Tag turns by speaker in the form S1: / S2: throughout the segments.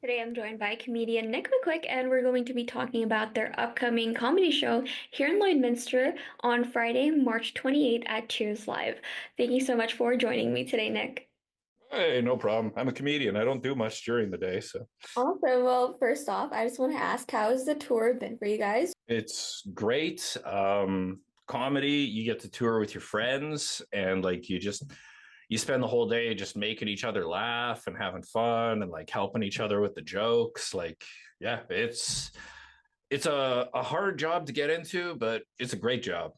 S1: Today I'm joined by comedian Nick McQuick, and we're going to be talking about their upcoming comedy show here in Lloydminster on Friday, March 28th at Cheers Live. Thank you so much for joining me today, Nick.
S2: Hey, no problem. I'm a comedian. I don't do much during the day, so
S1: Also, well, first off, I just want to ask, how has the tour been for you guys?
S2: it's great. Comedy, you get to tour with your friends and you spend the whole day just making each other laugh and having fun and like helping each other with the jokes. Yeah, it's a hard job to get into, but it's a great job.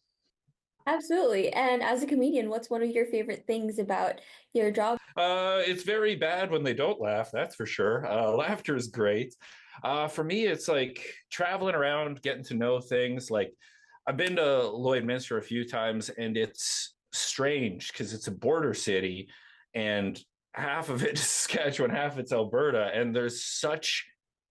S1: Absolutely. And as a comedian, what's one of your favorite things about your job?
S2: It's very bad when they don't laugh, that's for sure. Laughter is great. For me, it's like traveling around, getting to know things. Like I've been to Lloydminster a few times, and it's strange because it's a border city, and half of it is Saskatchewan, half it's Alberta, and there's such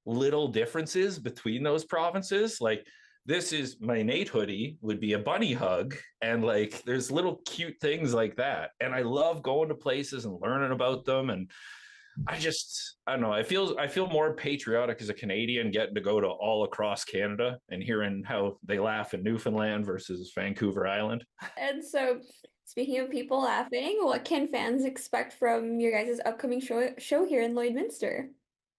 S2: little differences between those provinces. Like this is my Nate hoodie would be a bunny hug, and like there's little cute things like that, and I love going to places and learning about them. And I don't know, I feel more patriotic as a Canadian getting to go to all across Canada and hearing how they laugh in Newfoundland versus Vancouver Island.
S1: And so, speaking of people laughing, what can fans expect from your guys' upcoming show here in Lloydminster?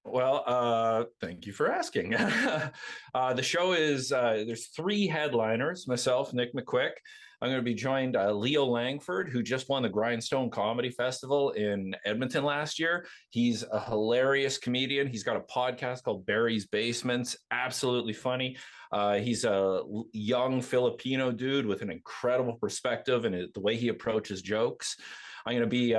S2: Well, thank you for asking. The show is there's three headliners: myself, Nick McQuick. I'm going to be joined Leo Langford, who just won the Grindstone Comedy Festival in Edmonton last year. He's a hilarious comedian. He's got a podcast called Barry's Basements. Absolutely funny. He's a young Filipino dude with an incredible perspective and the way he approaches jokes. I'm going to be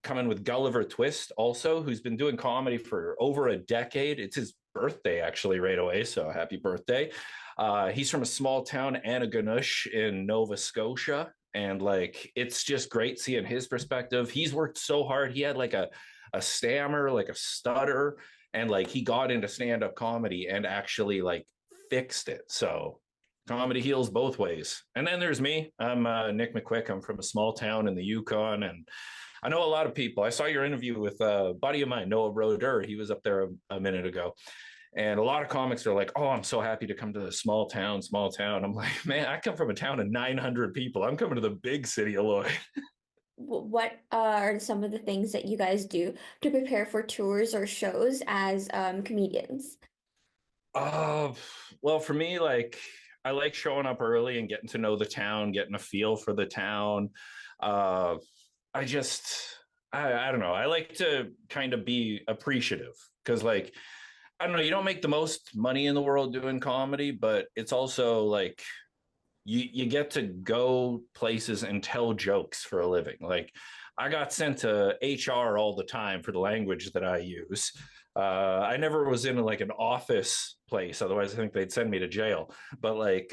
S2: coming with Gulliver Twist also, who's been doing comedy for over a decade. It's his birthday, actually, right away. So happy birthday. He's from a small town, Antigonish in Nova Scotia. And like, it's just great seeing his perspective. He's worked so hard. He had like a stammer, like a stutter, and like he got into stand up comedy and actually like fixed it. So comedy heals both ways. And then there's me. I'm Nick McQuick. I'm from a small town in the Yukon, and I know a lot of people. I saw your interview with a buddy of mine, Noah Roder. He was up there a minute ago. And a lot of comics are like, "Oh, I'm so happy to come to the small town, small town." I'm like, man, I come from a town of 900 people. I'm coming to the big city of Lloyd.
S1: What are some of the things that you guys do to prepare for tours or shows as comedians?
S2: Uh, well, for me, like I like showing up early and getting to know the town, getting a feel for the town. Uh, I just, I don't know. I like to kind of be appreciative because, like, I don't know, you don't make the most money in the world doing comedy, but it's also like you get to go places and tell jokes for a living. Like I got sent to HR all the time for the language that I use. I never was in like an office place, otherwise I think they'd send me to jail. But like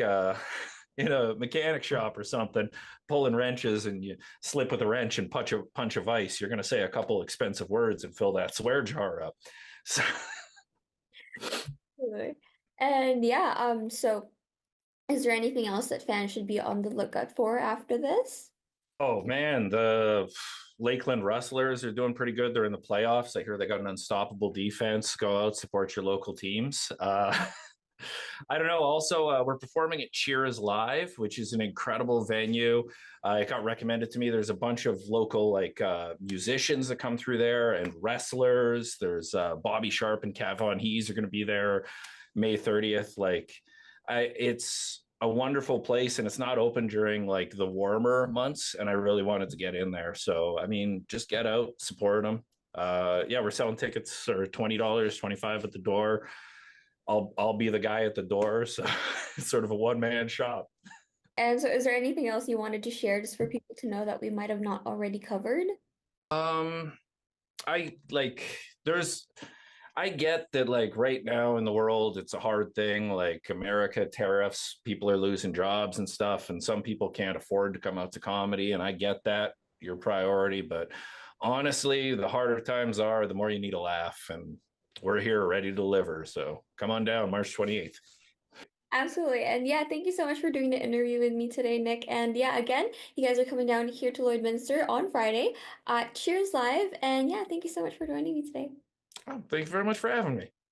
S2: in a mechanic shop or something, pulling wrenches and you slip with a wrench and punch a vise, you're gonna say a couple expensive words and fill that swear jar up. So
S1: Absolutely. And yeah, so is there anything else that fans should be on the lookout for after this?
S2: oh man, the Lakeland Rustlers are doing pretty good. They're in the playoffs. I hear they got an unstoppable defense. Go out, support your local teams. I don't know. Also, we're performing at Cheers Live, which is an incredible venue. It got recommended to me. There's a bunch of local musicians that come through there and wrestlers. There's Bobby Sharp and Cav Von Hees are going to be there May 30th. It's a wonderful place, and it's not open during like the warmer months. And I really wanted to get in there. So, I mean, just get out, support them. Yeah, we're selling tickets for $20, 25 at the door. I'll be the guy at the door. So it's sort of a one man shop.
S1: And so is there anything else you wanted to share just for people to know that we might have not already covered?
S2: Um, I like there's I get that like right now in the world it's a hard thing, like America tariffs, people are losing jobs and stuff, and some people can't afford to come out to comedy, and I get that your priority, but honestly, the harder times are, the more you need a laugh, and we're here ready to deliver. So come on down March 28th.
S1: Absolutely. And yeah, thank you so much for doing the interview with me today, Nick. And yeah, again, you guys are coming down here to Lloydminster on Friday at Cheers Live. And yeah, thank you so much for joining me today.
S2: Oh, thank you very much for having me.